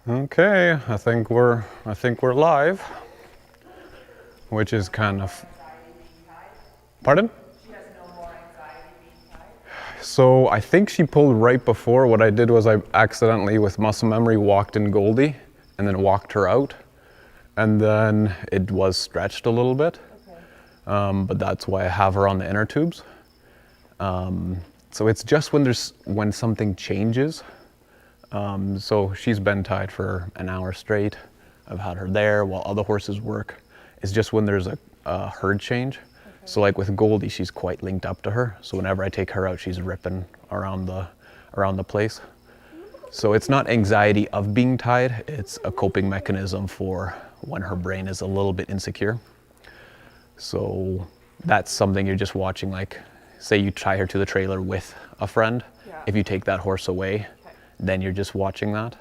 Okay, I think we're live, which is kind of. Pardon? She has no more anxiety being tied. So I think she pulled right before. What I did was I accidentally, with muscle memory, walked in Goldie, and then walked her out, and then it was stretched a little bit. Okay. But that's why I have her on the inner tubes. So it's just when something changes. So she's been tied for an hour straight. I've had her there while other horses work. It's just when there's a herd change. Okay. So like with Goldie, she's quite linked up to her. So whenever I take her out, she's ripping around the place. So it's not anxiety of being tied. It's a coping mechanism for when her brain is a little bit insecure. So that's something you're just watching. Like, say you tie her to the trailer with a friend. Yeah. If you take that horse away, then you're just watching that.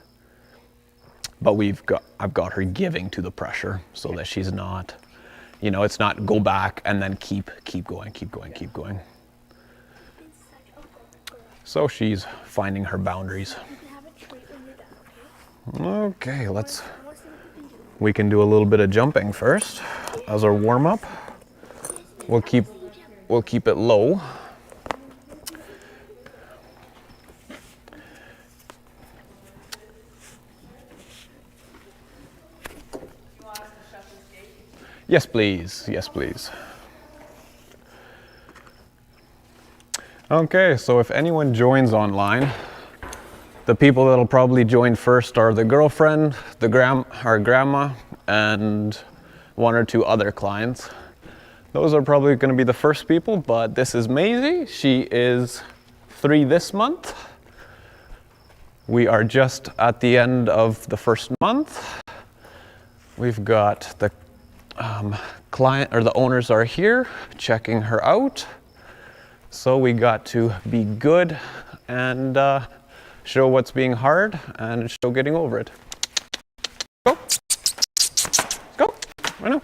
But I've got her giving to the pressure so that she's not, it's not go back and then keep going. So she's finding her boundaries. Okay, we can do a little bit of jumping first as our warm up. We'll keep it low. Yes, please. Yes, please. Okay, so if anyone joins online, the people that'll probably join first are the girlfriend, our grandma, and one or two other clients. Those are probably going to be the first people, but this is Maisie. She is 3 this month. We are just at the end of the first month. We've got the client, or the owners are here checking her out. So we got to be good and show what's being hard and show getting over it. Go. Go. Right now.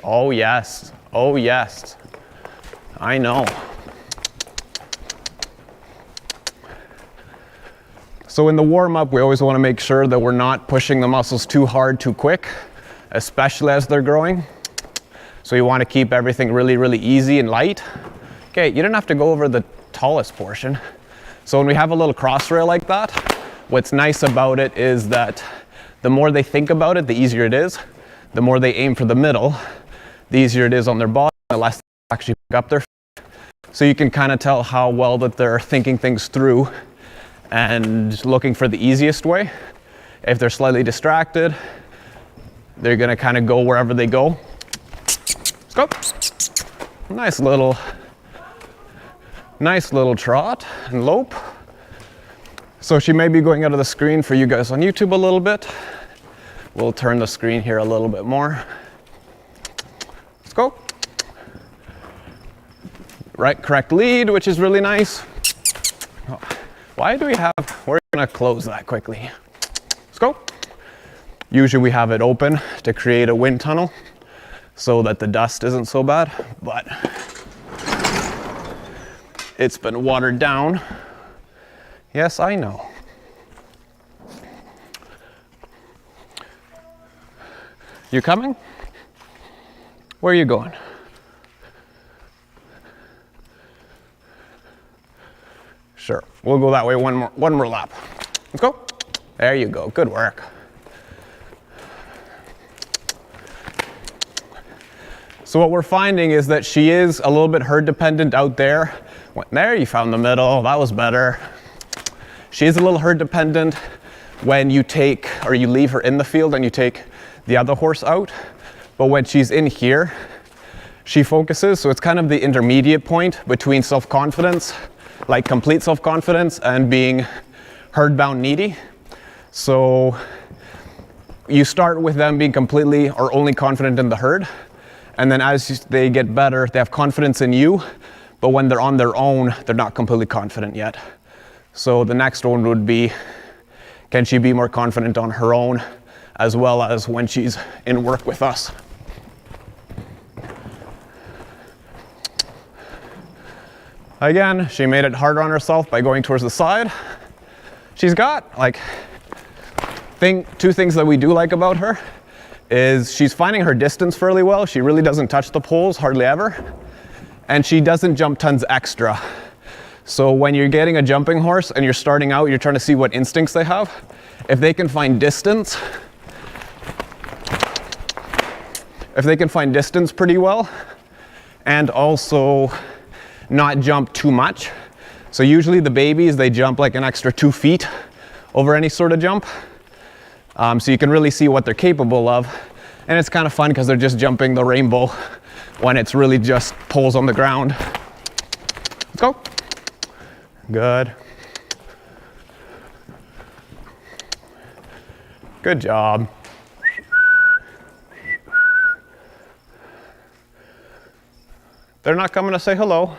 Oh yes. Oh yes. I know. So in the warm-up, we always want to make sure that we're not pushing the muscles too hard, too quick, especially as they're growing. So you want to keep everything really, really easy and light. Okay, you don't have to go over the tallest portion. So when we have a little cross rail like that, what's nice about it is that the more they think about it, the easier it is. The more they aim for the middle, the easier it is on their body, the less they actually pick up their feet. So you can kind of tell how well that they're thinking things through and looking for the easiest way. If they're slightly distracted, they're gonna kind of go wherever they go. Let's go. Nice little trot and lope. So she may be going out of the screen for you guys on YouTube a little bit. We'll turn the screen here a little bit more. Let's go. Correct lead, which is really nice. Why do we have, we're gonna close that quickly. Let's go. Usually we have it open to create a wind tunnel so that the dust isn't so bad, but it's been watered down. Yes, I know. You coming? Where are you going? Sure, we'll go that way one more lap. Let's go. There you go, good work. So what we're finding is that she is a little bit herd dependent out there. There, you found the middle, that was better. She is a little herd dependent when you leave her in the field and you take the other horse out. But when she's in here, she focuses. So it's kind of the intermediate point between self-confidence, like complete self-confidence, and being herd-bound needy. So you start with them being completely or only confident in the herd. And then as they get better, they have confidence in you. But when they're on their own, they're not completely confident yet. So the next one would be, can she be more confident on her own, as well as when she's in work with us? Again, she made it harder on herself by going towards the side. She's got like, two things that we do like about her is she's finding her distance fairly well. She really doesn't touch the poles hardly ever. And she doesn't jump tons extra. So when you're getting a jumping horse and you're starting out, you're trying to see what instincts they have. If they can find distance, pretty well, and also not jump too much. So usually the babies, they jump like an extra 2 feet over any sort of jump. So you can really see what they're capable of. And it's kind of fun because they're just jumping the rainbow when it's really just poles on the ground. Let's go. Good. Good job. They're not coming to say hello.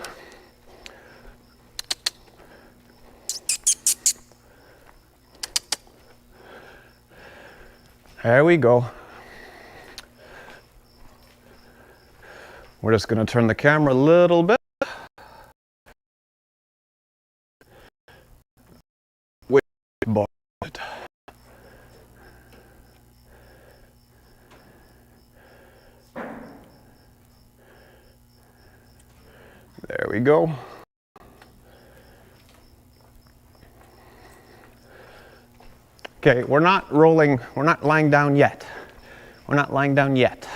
There we go. We're just going to turn the camera a little bit. There we go. Okay, we're not lying down yet. We're not lying down yet.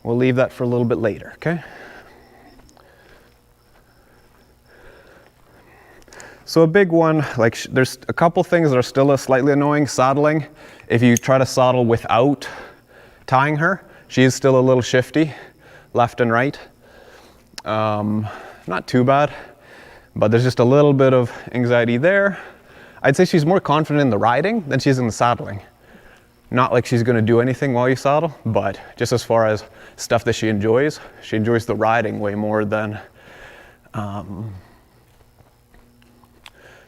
We'll leave that for a little bit later, okay? So a big one, like there's a couple things that are still slightly annoying. Saddling, if you try to saddle without tying her, she is still a little shifty, left and right. Not too bad, but there's just a little bit of anxiety there. I'd say she's more confident in the riding than she is in the saddling. Not like she's gonna do anything while you saddle, but just as far as stuff that she enjoys the riding way more than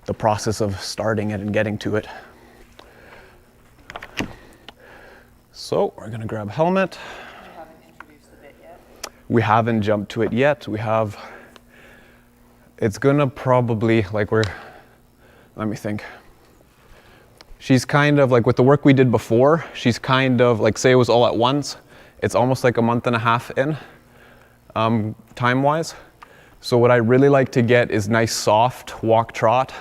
the process of starting it and getting to it. So we're gonna grab a helmet. You haven't introduced the bit yet? We haven't jumped to it yet. It's gonna probably, like let me think. She's kind of like with the work we did before, she's kind of like, say it was all at once, it's almost like a month and a half in, time-wise. So what I really like to get is nice soft walk trot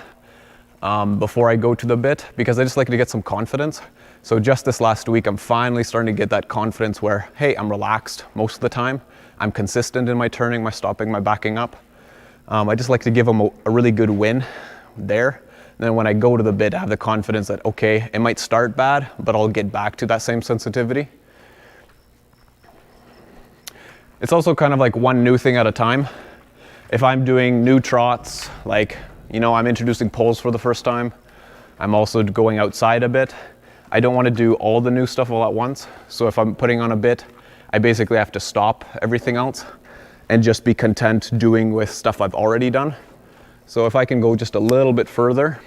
before I go to the bit, because I just like to get some confidence. So just this last week, I'm finally starting to get that confidence where, hey, I'm relaxed most of the time. I'm consistent in my turning, my stopping, my backing up. I just like to give them a really good win there. And then when I go to the bit, I have the confidence that, okay, it might start bad, but I'll get back to that same sensitivity. It's also kind of like one new thing at a time. If I'm doing new trots, like, I'm introducing poles for the first time, I'm also going outside a bit. I don't want to do all the new stuff all at once. So if I'm putting on a bit, I basically have to stop everything else and just be content doing with stuff I've already done. So if I can go just a little bit further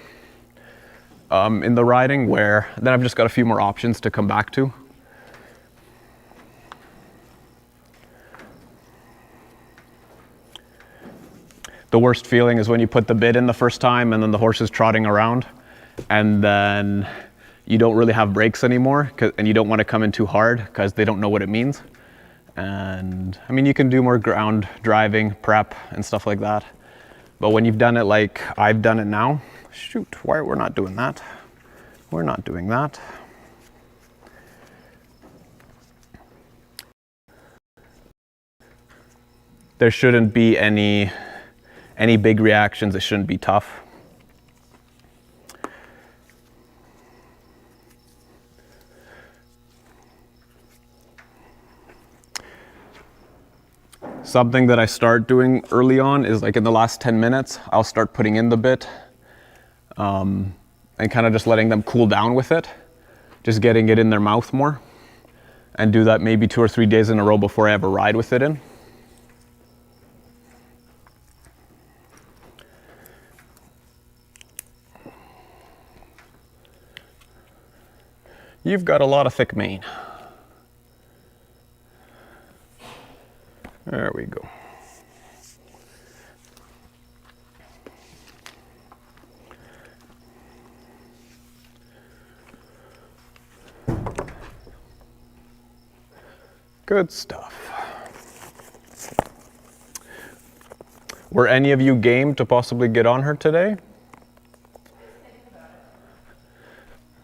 in the riding, where then I've just got a few more options to come back to. The worst feeling is when you put the bit in the first time and then the horse is trotting around and then you don't really have brakes anymore and you don't want to come in too hard because they don't know what it means. And I mean, you can do more ground driving, prep and stuff like that. But when you've done it like I've done it now, shoot, why we're not doing that? We're not doing that. There shouldn't be any big reactions. It shouldn't be tough. Something that I start doing early on is like in the last 10 minutes, I'll start putting in the bit and kind of just letting them cool down with it, just getting it in their mouth more, and do that maybe 2 or 3 days in a row before I ever ride with it in. You've got a lot of thick mane. There we go. Good stuff. Were any of you game to possibly get on her today?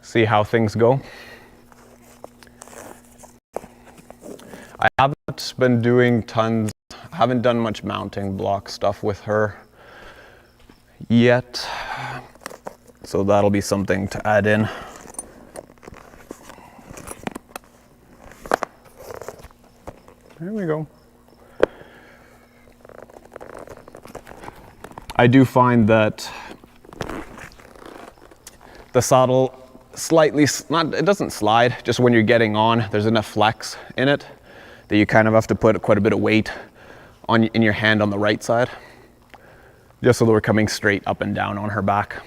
See how things go? I haven't been doing tons, I haven't done much mounting block stuff with her yet. So that'll be something to add in. There we go. I do find that the saddle slightly, it doesn't slide, just when you're getting on, there's enough flex in it that you kind of have to put quite a bit of weight in your hand on the right side, just so that we're coming straight up and down on her back.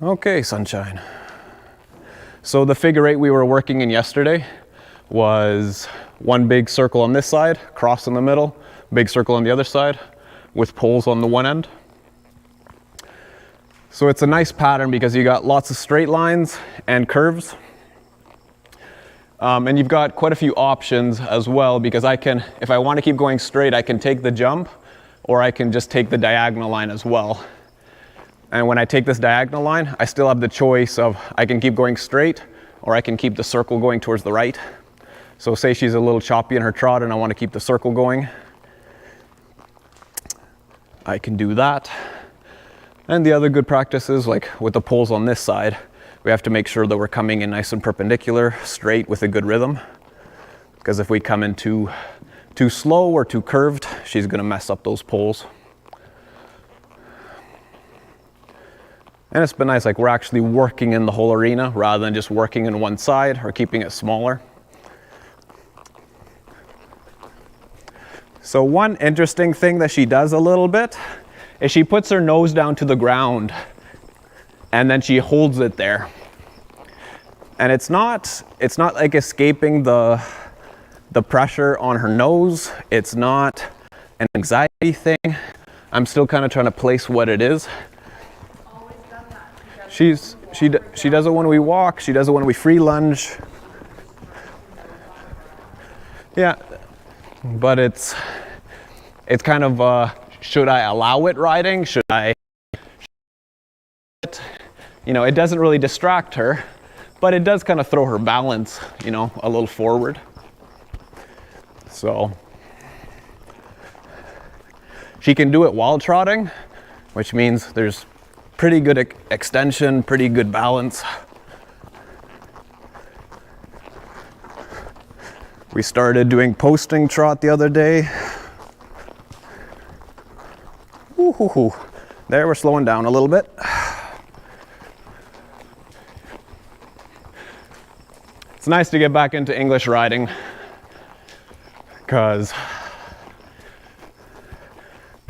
Okay, sunshine. So the figure eight we were working in yesterday was one big circle on this side, cross in the middle, big circle on the other side, with poles on the one end. So it's a nice pattern because you got lots of straight lines and curves. And you've got quite a few options as well, because I can, if I want to keep going straight, I can take the jump, or I can just take the diagonal line as well. And when I take this diagonal line, I still have the choice of, I can keep going straight, or I can keep the circle going towards the right. So say she's a little choppy in her trot and I want to keep the circle going, I can do that. And the other good practices, like with the poles on this side, we have to make sure that we're coming in nice and perpendicular, straight with a good rhythm. Because if we come in too slow or too curved, she's gonna mess up those poles. And it's been nice, like we're actually working in the whole arena rather than just working in one side or keeping it smaller. So one interesting thing that she does a little bit is she puts her nose down to the ground and then she holds it there. And it's not like escaping the pressure on her nose. It's not an anxiety thing. I'm still kind of trying to place what it is. She does it when we walk, she does it when we free lunge. Yeah, but it's kind of, should I allow it riding? Should I? You know, it doesn't really distract her, but it does kind of throw her balance, you know, a little forward. So she can do it while trotting, which means there's pretty good extension, pretty good balance. We started doing posting trot the other day. Ooh, there, we're slowing down a little bit. It's nice to get back into English riding because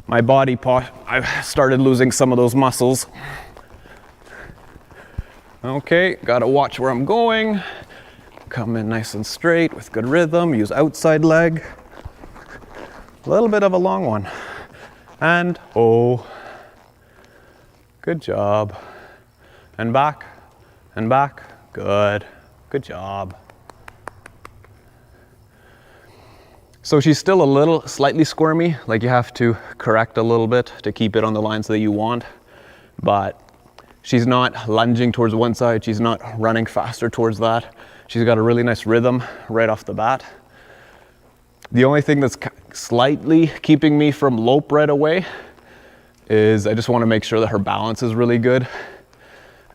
my body, I've started losing some of those muscles. Okay, gotta watch where I'm going. Come in nice and straight with good rhythm, use outside leg. A little bit of a long one. And oh, good job. And back, good. Good job. So she's still a little slightly squirmy, like you have to correct a little bit to keep it on the lines that you want, but she's not lunging towards one side, she's not running faster towards that. She's got a really nice rhythm right off the bat. The only thing that's slightly keeping me from lope right away is I just want to make sure that her balance is really good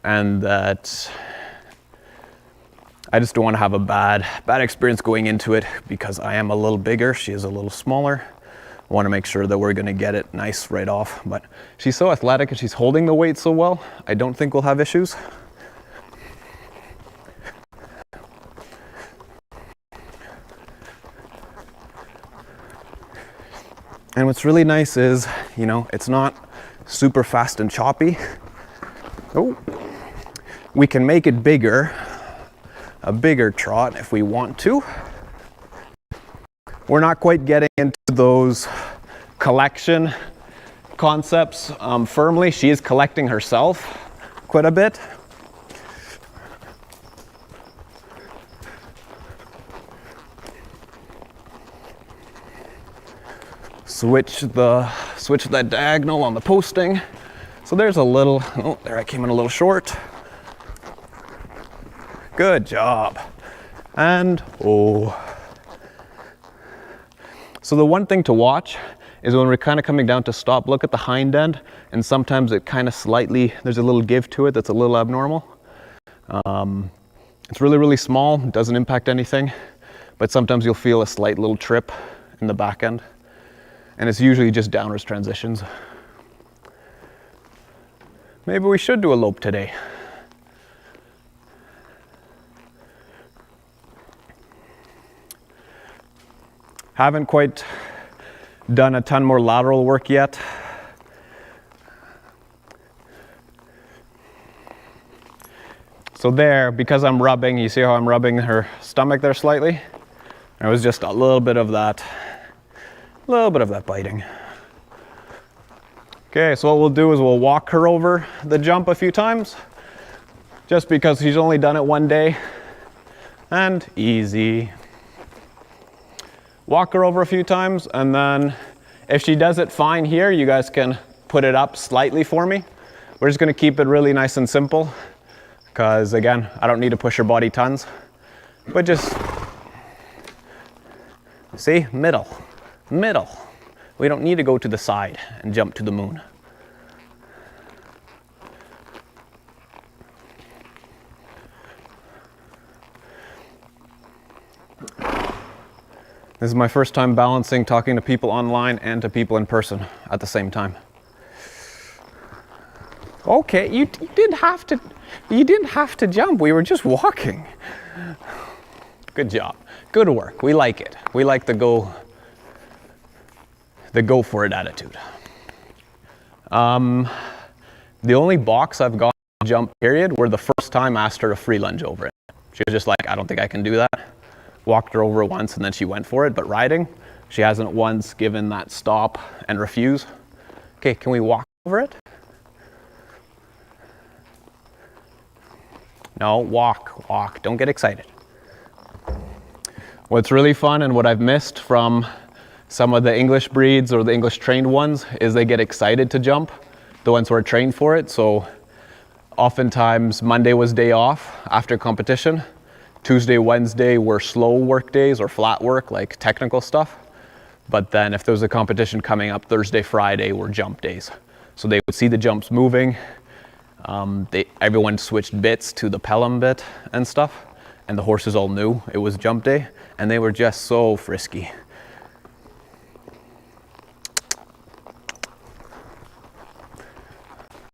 and that I just don't want to have a bad experience going into it because I am a little bigger, she is a little smaller. I want to make sure that we're going to get it nice right off, but she's so athletic and she's holding the weight so well, I don't think we'll have issues. And what's really nice is, you know, it's not super fast and choppy. Oh, we can make it bigger, a bigger trot if we want to. We're not quite getting into those collection concepts firmly. She is collecting herself quite a bit. switch that diagonal on the posting. So there's a little, oh, there I came in a little short. Good job. And, oh. So the one thing to watch is when we're kind of coming down to stop, look at the hind end, and sometimes it kind of slightly, there's a little give to it that's a little abnormal. It's really, really small, doesn't impact anything, but sometimes you'll feel a slight little trip in the back end, and it's usually just downwards transitions. Maybe we should do a lope today. Haven't quite done a ton more lateral work yet. So there, because I'm rubbing, you see how I'm rubbing her stomach there slightly? There was just a little bit of that biting. Okay, so what we'll do is we'll walk her over the jump a few times, just because she's only done it one day, and easy. Walk her over a few times, and then if she does it fine here, you guys can put it up slightly for me. We're just gonna keep it really nice and simple, because again, I don't need to push her body tons, but just, see, middle. We don't need to go to the side and jump to the moon. This is my first time balancing, talking to people online and to people in person at the same time. Okay, you didn't have to jump. We were just walking. Good job. Good work. We like it. We like the go for it attitude. The only box I've got jump period were the first time I asked her to free lunge over it. She was just like, I don't think I can do that. Walked her over once and then she went for it, but riding, she hasn't once given that stop and refuse. Okay, can we walk over it? No, walk, don't get excited. What's really fun and what I've missed from some of the English breeds or the English trained ones is they get excited to jump, the ones who are trained for it. So oftentimes Monday was day off after competition. Tuesday, Wednesday were slow work days or flat work, like technical stuff. But then if there was a competition coming up, Thursday, Friday were jump days. So they would see the jumps moving. Everyone switched bits to the Pelham bit and stuff. And the horses all knew it was jump day. And they were just so frisky.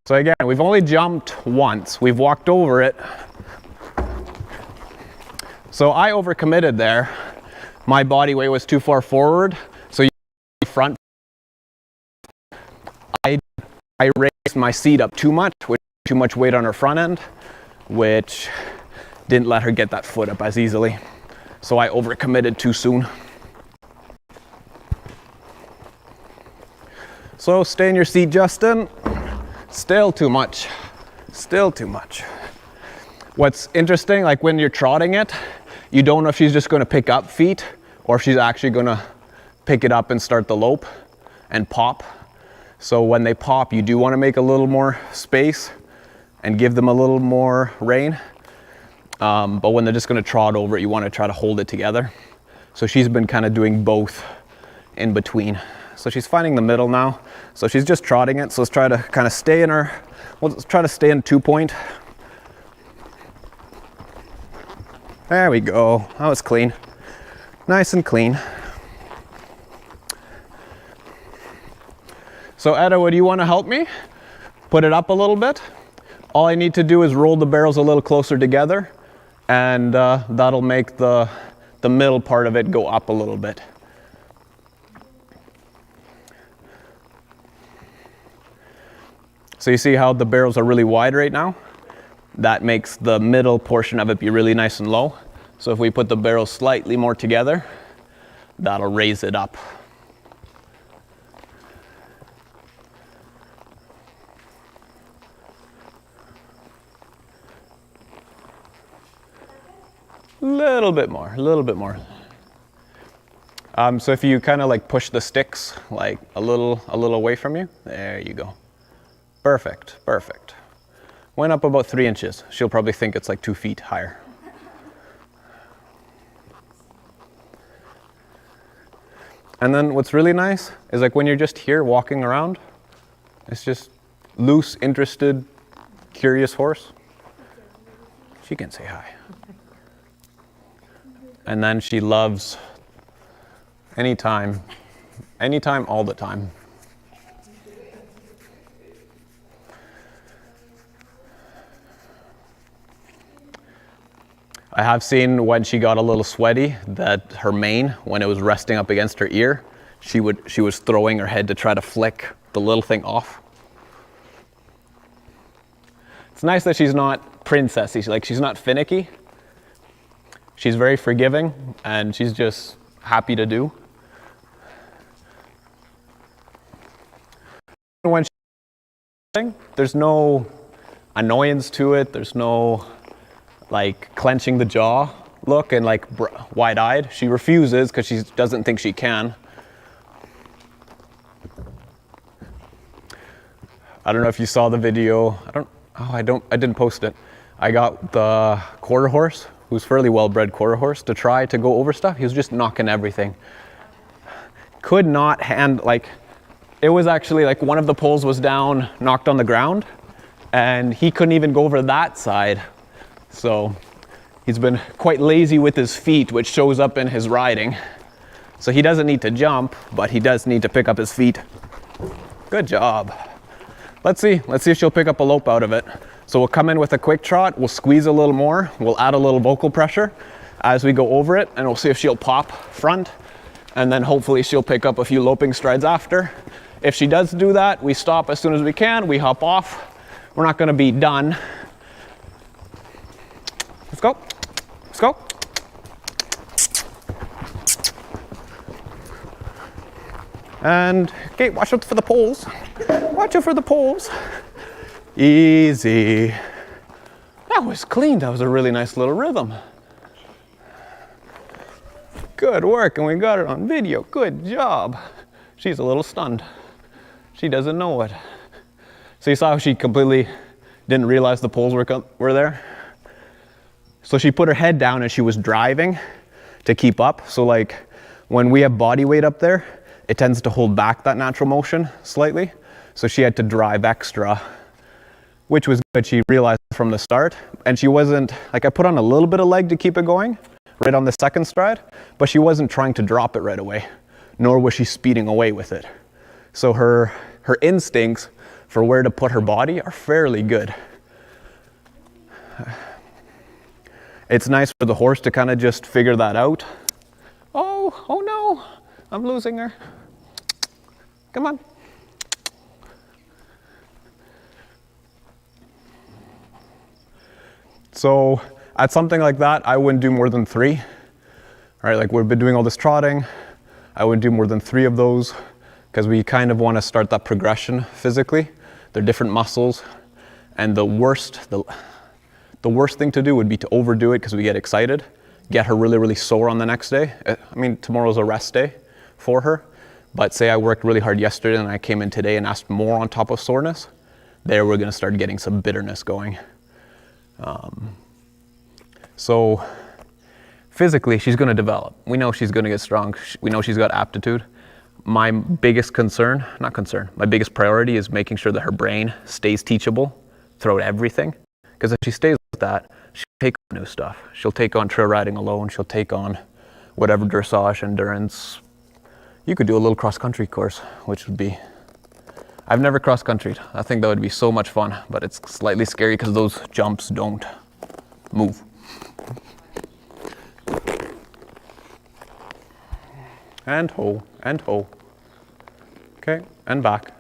So again, we've only jumped once. We've walked over it. So I overcommitted there. My body weight was too far forward, so you front. I raised my seat up too much, with too much weight on her front end, which didn't let her get that foot up as easily. So I overcommitted too soon. So stay in your seat, Justin. Still too much. Still too much. What's interesting, like when you're trotting it, you don't know if she's just going to pick up feet or if she's actually going to pick it up and start the lope and pop. So when they pop, you do want to make a little more space and give them a little more rein. But when they're just going to trot over it, you want to try to hold it together. So she's been kind of doing both in between. So she's finding the middle now. So she's just trotting it. So let's try to kind of stay in her, let's try to stay in 2-point. There we go. That was clean. Nice and clean. So Edda, do you want to help me? Put it up a little bit. All I need to do is roll the barrels a little closer together, and that'll make the middle part of it go up a little bit. So you see how the barrels are really wide right now? That makes the middle portion of it be really nice and low. So if we put the barrels slightly more together, that'll raise it up. A little bit more, a little bit more. So if you kind of like push the sticks like a little away from you, there you go. Perfect, perfect. Went up about 3 inches. She'll probably think it's like 2 feet higher. And then what's really nice is like when you're just here walking around, it's just loose, interested, curious horse. She can say hi. And then she loves anytime, all the time. I have seen when she got a little sweaty that her mane, when it was resting up against her ear, she was throwing her head to try to flick the little thing off. It's nice that she's not princessy, like she's not finicky. She's very forgiving and she's just happy to do. When there's no annoyance to it, there's no like clenching the jaw look and like wide-eyed. She refuses because she doesn't think she can. I don't know if you saw the video. I didn't post it. I got the quarter horse, who's fairly well-bred quarter horse, to try to go over stuff. He was just knocking everything. Could not like, it was actually like one of the poles was down, knocked on the ground, and he couldn't even go over that side. So he's been quite lazy with his feet, which shows up in his riding. So he doesn't need to jump, but he does need to pick up his feet. Good job. Let's see if she'll pick up a lope out of it. So we'll come in with a quick trot, we'll squeeze a little more, we'll add a little vocal pressure as we go over it, and we'll see if she'll pop front, and then hopefully she'll pick up a few loping strides after. If she does do that, we stop as soon as we can, we hop off. We're not gonna be done. Let's go. Let's go. And, okay, watch out for the poles. Watch out for the poles. Easy. That was clean. That was a really nice little rhythm. Good work, and we got it on video. Good job. She's a little stunned. She doesn't know it. So you saw how she completely didn't realize the poles were there? So she put her head down and she was driving to keep up. So like when we have body weight up there, it tends to hold back that natural motion slightly. So she had to drive extra, which was good. She realized from the start, and she wasn't, like I put on a little bit of leg to keep it going right on the second stride, but she wasn't trying to drop it right away, nor was she speeding away with it. So her instincts for where to put her body are fairly good. It's nice for the horse to kind of just figure that out. Oh no, I'm losing her. Come on. So at something like that, I wouldn't do more than 3. All right, like we've been doing all this trotting. I wouldn't do more than 3 of those because we kind of want to start that progression physically. They're different muscles, and the worst thing to do would be to overdo it because we get excited, get her really, really sore on the next day. I mean, tomorrow's a rest day for her, but say I worked really hard yesterday and I came in today and asked more on top of soreness, there we're gonna start getting some bitterness going. So physically, she's gonna develop. We know she's gonna get strong. We know she's got aptitude. My biggest my biggest priority is making sure that her brain stays teachable throughout everything. Because if she stays with that, she'll take on new stuff. She'll take on trail riding alone. She'll take on whatever dressage, endurance. You could do a little cross-country course, which would be, I've never cross-countryed. I think that would be so much fun, but it's slightly scary because those jumps don't move. And ho, and ho. Okay, and back.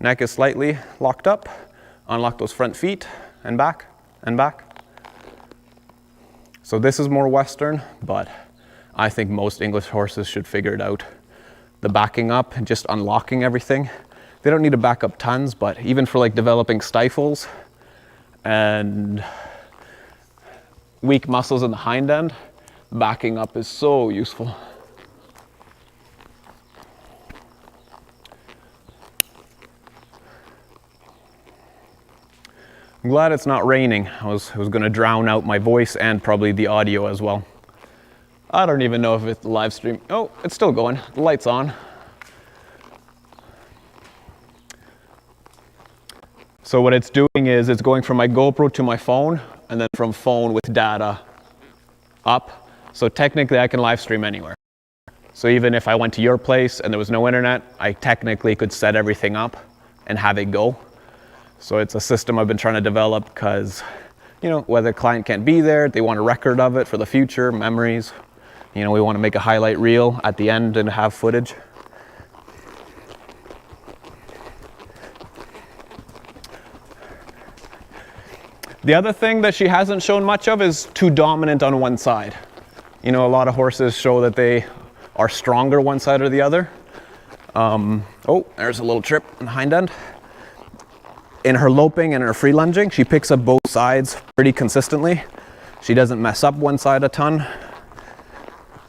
Neck is slightly locked up. Unlock those front feet, and back, and back. So this is more Western, but I think most English horses should figure it out. The backing up and just unlocking everything. They don't need to back up tons, but even for like developing stifles and weak muscles in the hind end, backing up is so useful. I'm glad it's not raining. I was going to drown out my voice and probably the audio as well. I don't even know if it's the live stream. Oh, it's still going. The light's on. So what it's doing is it's going from my GoPro to my phone, and then from phone with data up. So technically I can live stream anywhere. So even if I went to your place and there was no internet, I technically could set everything up and have it go. So it's a system I've been trying to develop because, you know, whether a client can't be there, they want a record of it for the future, memories. You know, we want to make a highlight reel at the end and have footage. The other thing that she hasn't shown much of is too dominant on one side. You know, a lot of horses show that they are stronger one side or the other. Oh, there's a little trip in the hind end. In her loping and her free lunging, she picks up both sides pretty consistently. She doesn't mess up one side a ton.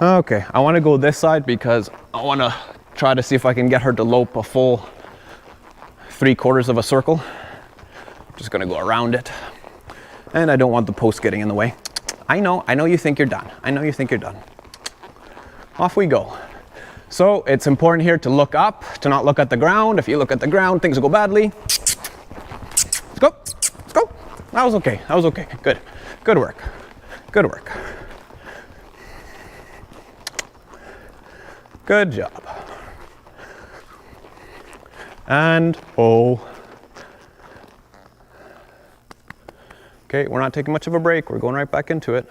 Okay, I want to go this side because I want to try to see if I can get her to lope a full 3/4 of a circle. I'm just going to go around it. And I don't want the post getting in the way. I know you think you're done. I know you think you're done. Off we go. So it's important here to look up, to not look at the ground. If you look at the ground, things will go badly. Let's go, let's go. That was okay, that was okay. Good, good work, good work. Good job. And oh. Okay, we're not taking much of a break. We're going right back into it.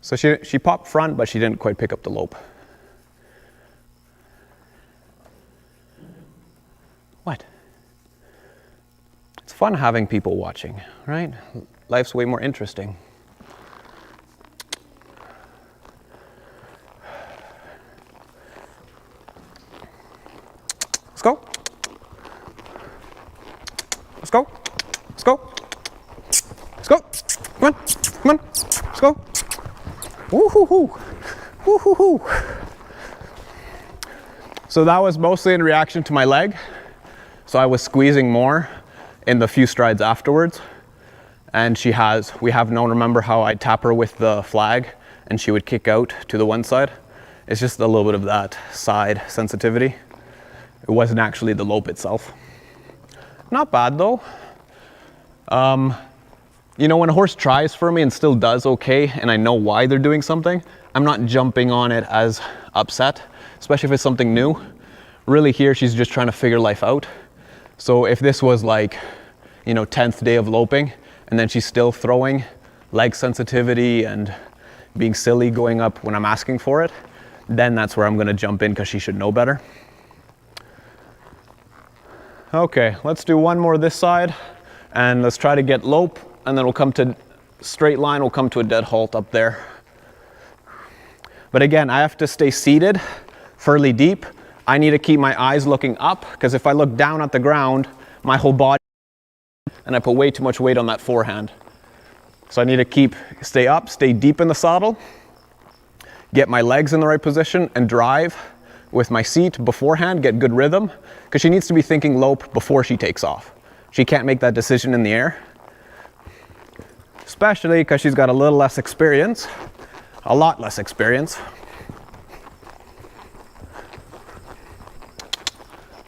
So she popped front, but she didn't quite pick up the lope. What? It's fun having people watching, right? Life's way more interesting. Let's go. Let's go. Let's go. Let's go. Come on. Come on. Let's go. Woo-hoo-hoo. Woo-hoo-hoo. So that was mostly in reaction to my leg. So I was squeezing more in the few strides afterwards. And we have known, remember how I'd tap her with the flag and she would kick out to the one side? It's just a little bit of that side sensitivity. It wasn't actually the lope itself. Not bad though. You know, when a horse tries for me and still does okay, and I know why they're doing something, I'm not jumping on it as upset, especially if it's something new. Really here, she's just trying to figure life out. So if this was like, you know, 10th day of loping, and then she's still throwing leg sensitivity and being silly going up when I'm asking for it, then that's where I'm gonna jump in because she should know better. Okay, let's do one more this side, and let's try to get lope. And then we'll come to straight line, we'll come to a dead halt up there. But again, I have to stay seated fairly deep. I need to keep my eyes looking up because if I look down at the ground, my whole body, and I put way too much weight on that forehand. So I need to stay up, stay deep in the saddle, get my legs in the right position and drive with my seat beforehand, get good rhythm, because she needs to be thinking lope before she takes off. She can't make that decision in the air. Especially because she's got a little less experience, a lot less experience.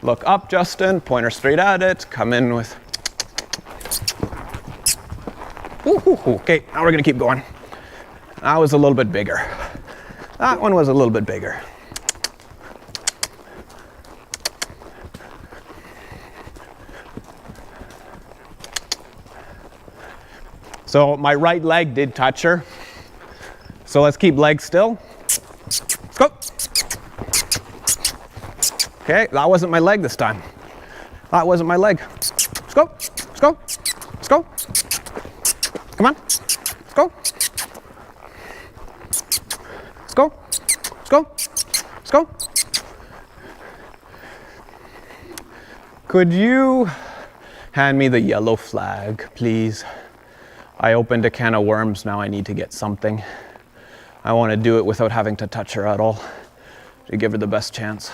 Look up, Justin, point her straight at it, come in with, okay, now we're gonna keep going. That was a little bit bigger. That one was a little bit bigger. So my right leg did touch her. So let's keep legs still. Let's go. Okay, that wasn't my leg this time. That wasn't my leg. Let's go. Let's go. Let's go. Come on. Let's go. Let's go. Let's go. Let's go. Could you hand me the yellow flag, please? I opened a can of worms, now I need to get something. I want to do it without having to touch her at all, to give her the best chance.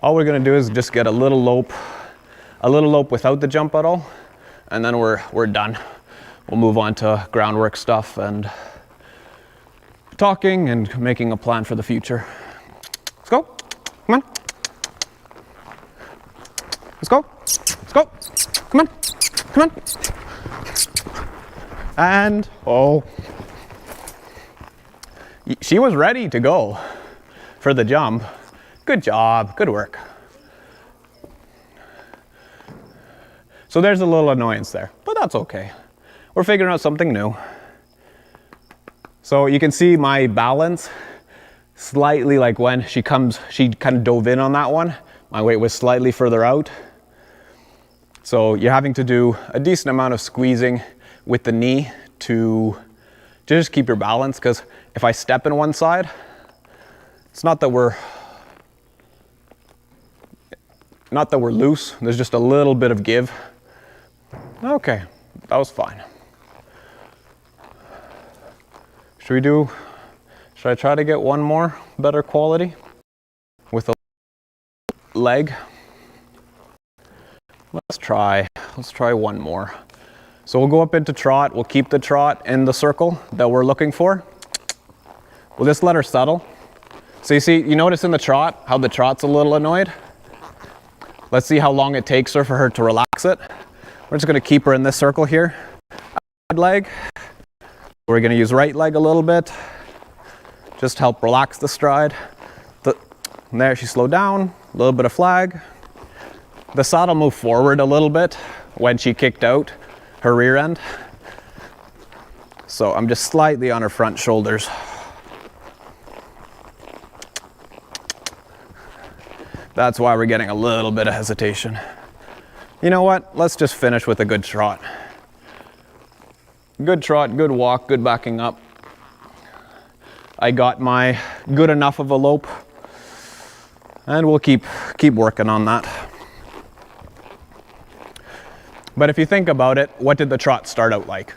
All we're going to do is just get a little lope a little lope without the jump at all, and then we're done. We'll move on to groundwork stuff and talking and making a plan for the future. Let's go. Come on. Let's go. Let's go. Come on. Come on. And, oh. She was ready to go for the jump. Good job. Good work. So there's a little annoyance there, but that's okay. We're figuring out something new. So you can see my balance slightly, like when she kind of dove in on that one. My weight was slightly further out. So you're having to do a decent amount of squeezing with the knee to just keep your balance, because if I step in one side, it's not that we're loose, there's just a little bit of give. Okay, that was fine. Should I try to get one more better quality with a leg? Let's try one more. So we'll go up into trot, we'll keep the trot in the circle that we're looking for. We'll just let her settle. So you notice in the trot, how the trot's a little annoyed? Let's see how long it takes for her to relax it. We're just gonna keep her in this circle here. Right leg. We're gonna use right leg a little bit. Just help relax the stride. And there, she slowed down, a little bit of flag. The saddle moved forward a little bit when she kicked out her rear end. So I'm just slightly on her front shoulders. That's why we're getting a little bit of hesitation. You know what? Let's just finish with a good trot. Good trot, good walk, good backing up. I got my good enough of a lope, and we'll keep working on that. But if you think about it, what did the trot start out like?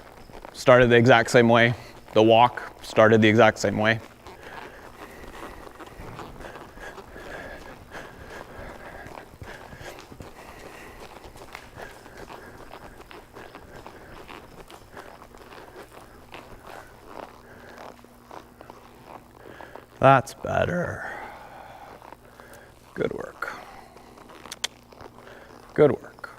Started the exact same way. The walk started the exact same way. That's better. Good work. Good work.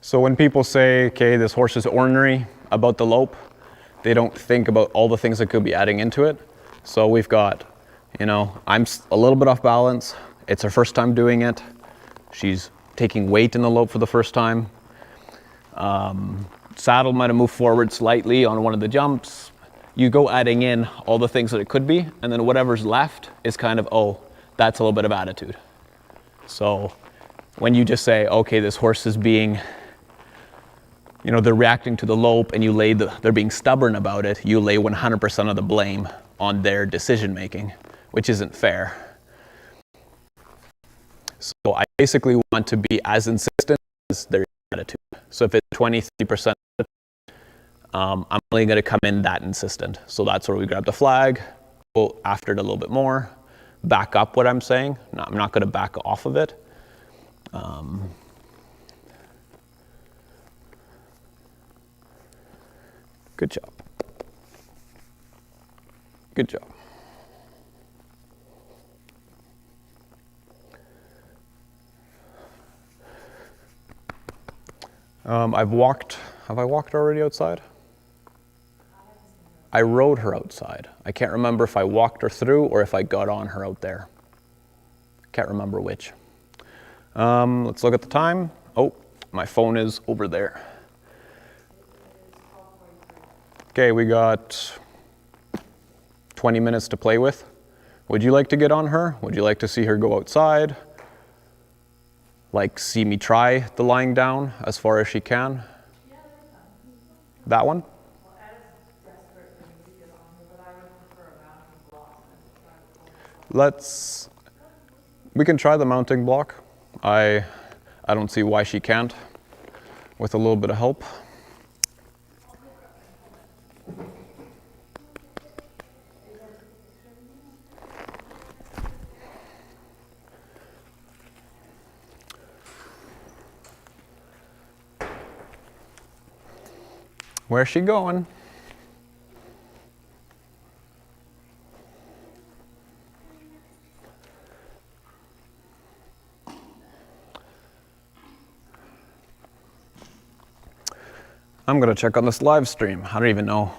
So when people say, okay, this horse is ornery about the lope, they don't think about all the things that could be adding into it. So we've got, I'm a little bit off balance. It's her first time doing it. She's taking weight in the lope for the first time. Saddle might have moved forward slightly on one of the jumps. You go adding in all the things that it could be, and then whatever's left is kind of, oh, that's a little bit of attitude. So when you just say, okay, this horse is being, they're reacting to the lope, and they're being stubborn about it, you lay 100% of the blame on their decision making, which isn't fair. So I basically want to be as insistent as their attitude. So if it's 20-30%, I'm only going to come in that insistent. So that's where we grab the flag, go after it a little bit more, back up what I'm saying. No, I'm not going to back off of it. Good job. Good job. Have I walked already outside? I rode her outside. I can't remember if I walked her through or if I got on her out there. Can't remember which. Let's look at the time. Oh, my phone is over there. Okay, we got 20 minutes to play with. Would you like to get on her? Would you like to see her go outside? Like see me try the lying down as far as she can? Yeah, that one? well, Ed is desperate for me to get on here, but I would prefer a mounting block. We can try the mounting block. I don't see why she can't with a little bit of help. Where's she going? I'm gonna check on this live stream. I don't even know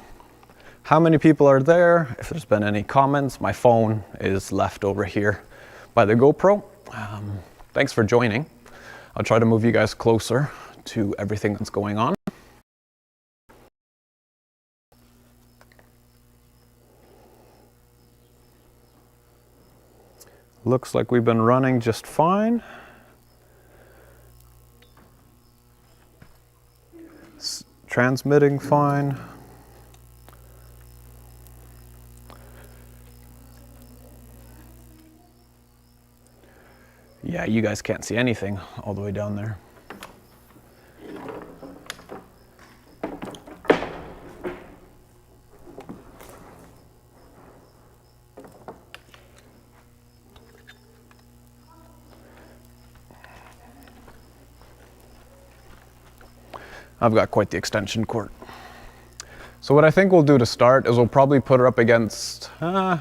how many people are there, if there's been any comments. My phone is left over here by the GoPro. Thanks for joining. I'll try to move you guys closer to everything that's going on. Looks like we've been running just fine. Transmitting fine. Yeah, you guys can't see anything all the way down there. I've got quite the extension cord. So what I think we'll do to start is we'll probably put her up against, let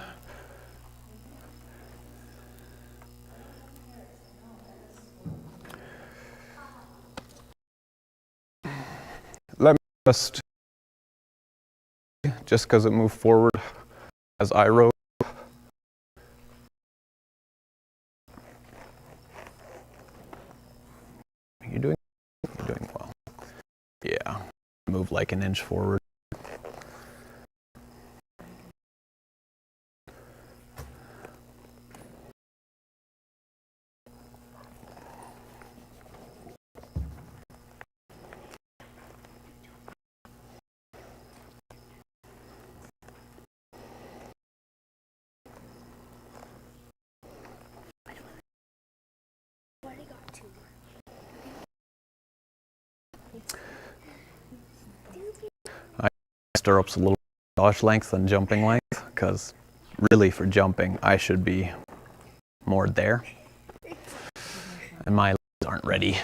me just because it moved forward as I wrote. You're doing well. Yeah, move like an inch forward. Stirrups a little dodge length than jumping length, because really for jumping I should be more there, and my legs aren't ready.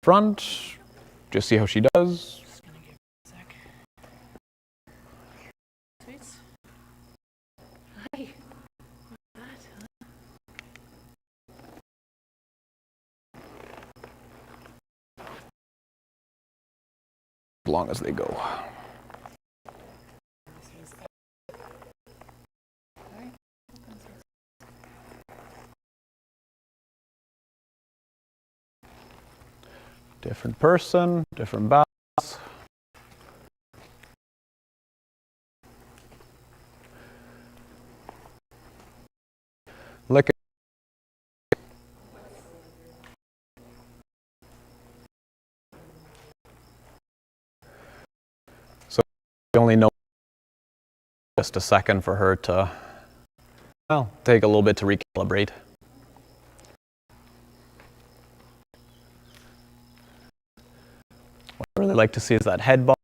Front, just see how she does. As long as they go. Different person, different balance. Lick it. So you only know just a second for her to, well, take a little bit to recalibrate. What I really like to see is that head bob.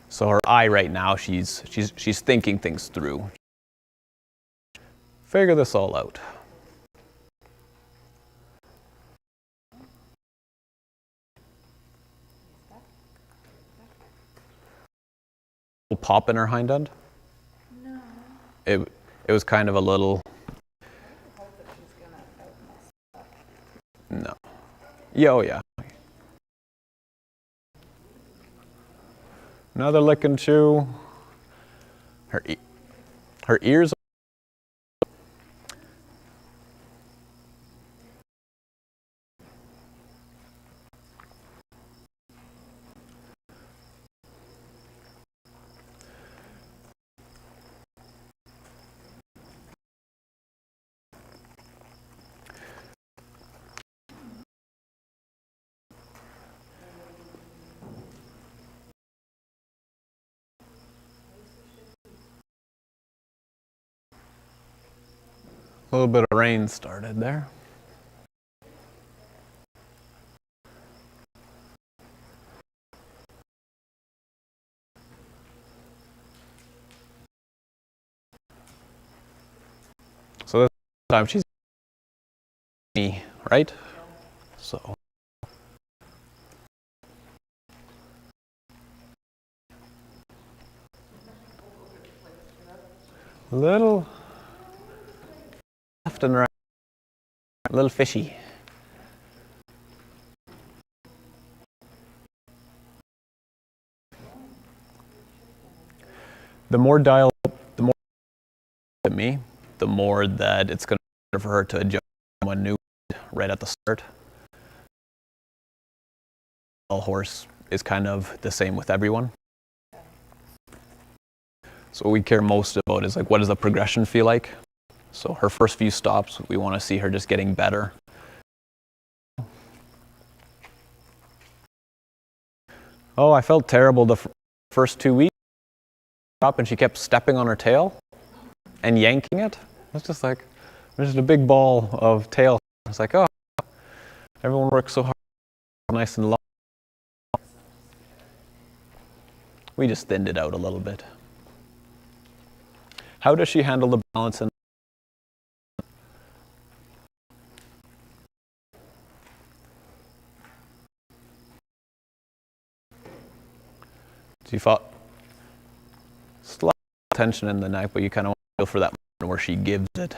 So her eye right now, she's thinking things through. Figure this all out. Pop in her hind end? No. It was kind of a little. No. Yeah, oh yeah. Another lick and chew. Her ears. A little bit of rain started there. So this time she's me, right? So a little left and right, a little fishy. The more at me, the more that it's going to be better for her to adjust someone new right at the start. All horse is kind of the same with everyone. So what we care most about is like, what does the progression feel like? So her first few stops, we want to see her just getting better. Oh, I felt terrible the first 2 weeks. And she kept stepping on her tail and yanking it. It's just like, there's just a big ball of tail. It's like, oh, everyone works so hard, nice and long. We just thinned it out a little bit. How does she handle the balance? So you felt slight tension in the neck, but you kind of want to feel for that moment where she gives it.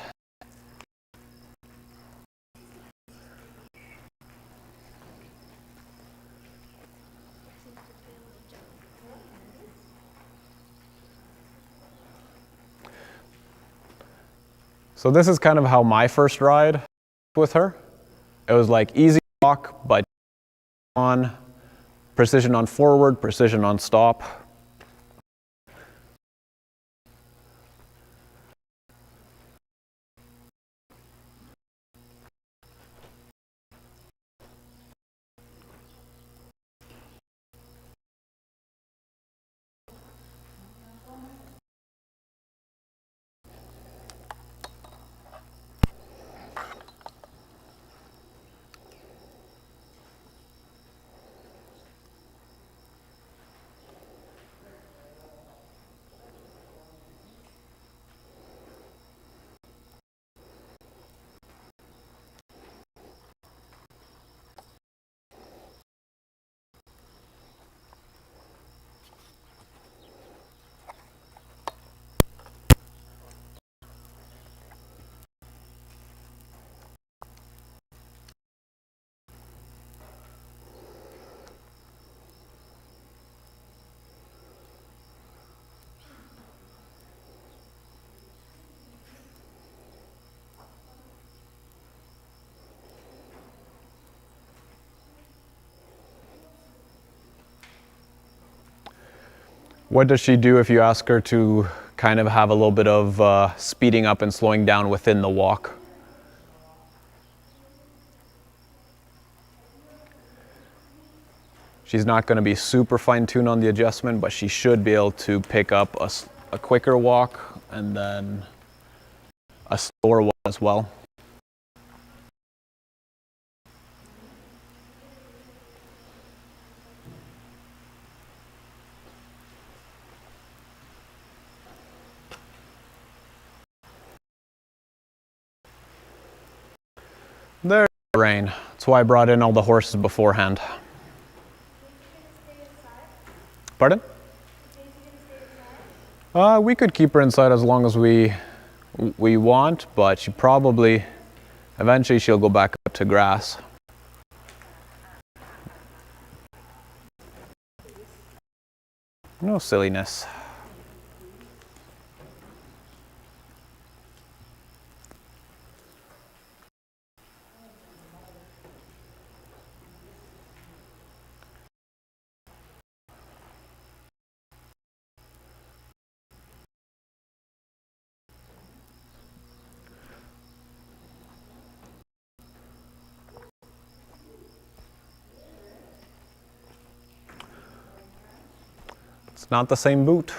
So this is kind of how my first ride with her. It was like easy walk, but on precision on forward, precision on stop. What does she do if you ask her to kind of have a little bit of speeding up and slowing down within the walk? She's not going to be super fine-tuned on the adjustment, but she should be able to pick up a quicker walk and then a slower walk as well. There's the rain. That's why I brought in all the horses beforehand. Pardon? We could keep her inside as long as we want, but she probably, eventually she'll go back up to grass. No silliness. It's not the same boot.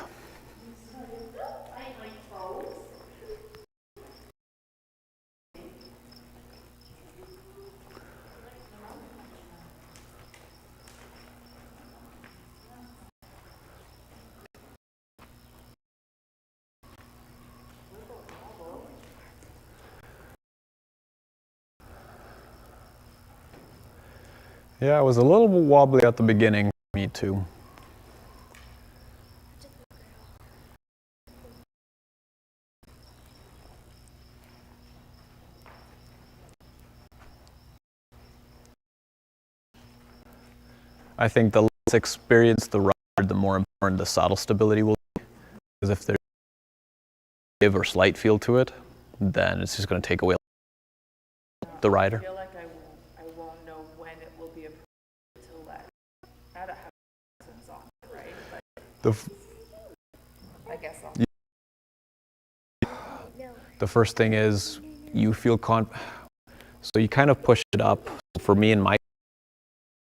Yeah, it was a little wobbly at the beginning. Me too. I think the less experienced the rider, the more important the saddle stability will be. Because if there's a give or slight feel to it, then it's just going to take away the rider. I feel like I won't know when it will be appropriate to let. I don't have lessons on it, right? But I guess I'll. The first thing is you feel so you kind of push it up. For me, in my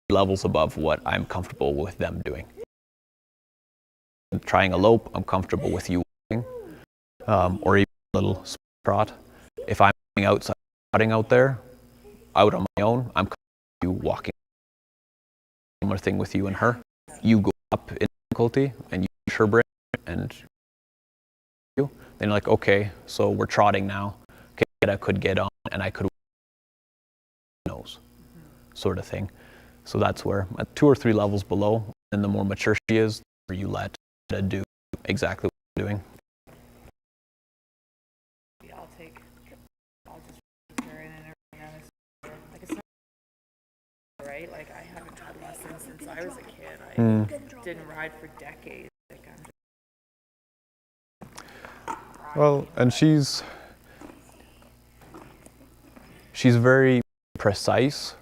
levels above what I'm comfortable with them doing. Trying a lope, I'm comfortable with you walking, or even a little trot. If I'm outside, trotting out there, out on my own, I'm comfortable with you walking. Similar thing with you and her. You go up in difficulty and you push her brain and you. Then you're like, okay, so we're trotting now. Okay, I could get on and I could nose, sort of thing. So that's where, at 2 or 3 levels below, and the more mature she is, the more you let her do exactly what you're doing. I'll just put her in and everything else. Like it's not right. Like I haven't had lessons since I was a kid. I didn't ride for decades. Like I'm just Well, and she's very precise.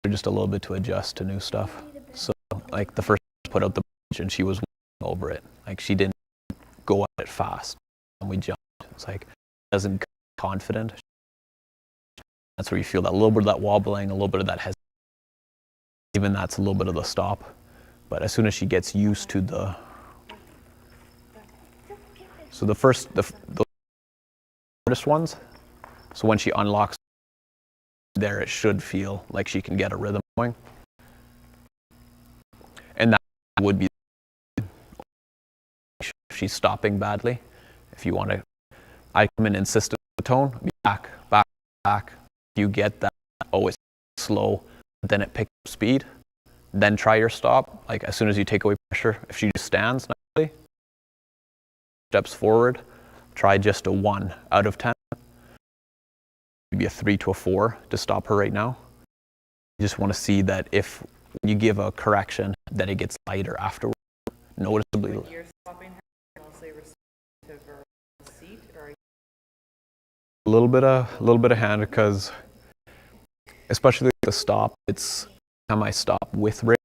Just a little bit to adjust to new stuff. So like the first put out the bench and she was over it. Like she didn't go at it fast and we jumped. It's like doesn't come confident. That's where you feel that little bit of that wobbling, a little bit of that hesitation. Even that's a little bit of the stop. But as soon as she gets used to the the hardest ones. So when she unlocks there, it should feel like she can get a rhythm going. And that would be if she's stopping badly. If you want to, I come in insistent with the tone, back, back, back. You get that, oh, it's slow, then it picks up speed. Then try your stop. Like as soon as you take away pressure, if she just stands nicely, steps forward, try just a 1 out of 10. Maybe a 3 to a 4 to stop her right now. You just want to see that if you give a correction, that it gets lighter afterwards, noticeably. When you're stopping her, mostly receptive or seat, or A little bit of hand, because especially with the stop, it's time I stop with rails,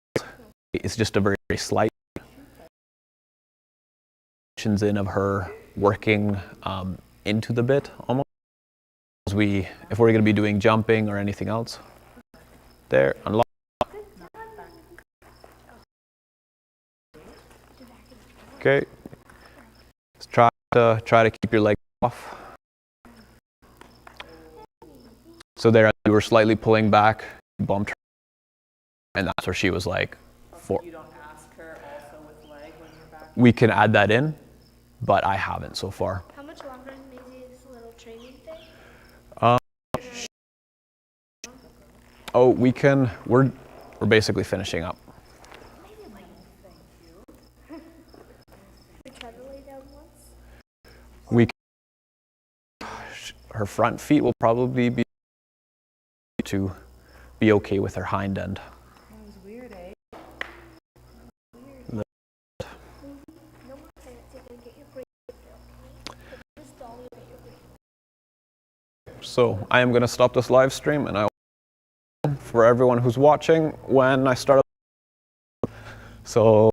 it's just a very, very slight in of her working into the bit almost. If we're going to be doing jumping or anything else, there, unlock. Okay, let's try to keep your leg off. So there, you were slightly pulling back, bumped her, and that's where she was like. you don't ask her also with leg when you're back. We can add that in, but I haven't so far. How much longer maybe is this little training thing? Oh, we can. We're basically finishing up. We try to lay down once. We can, her front feet will probably be to be okay with her hind end. That was weird, eh? No more fancy, gonna get your brain okay? This doll will get your brain. So I am going to stop this live stream, and I will for everyone who's watching when I start. So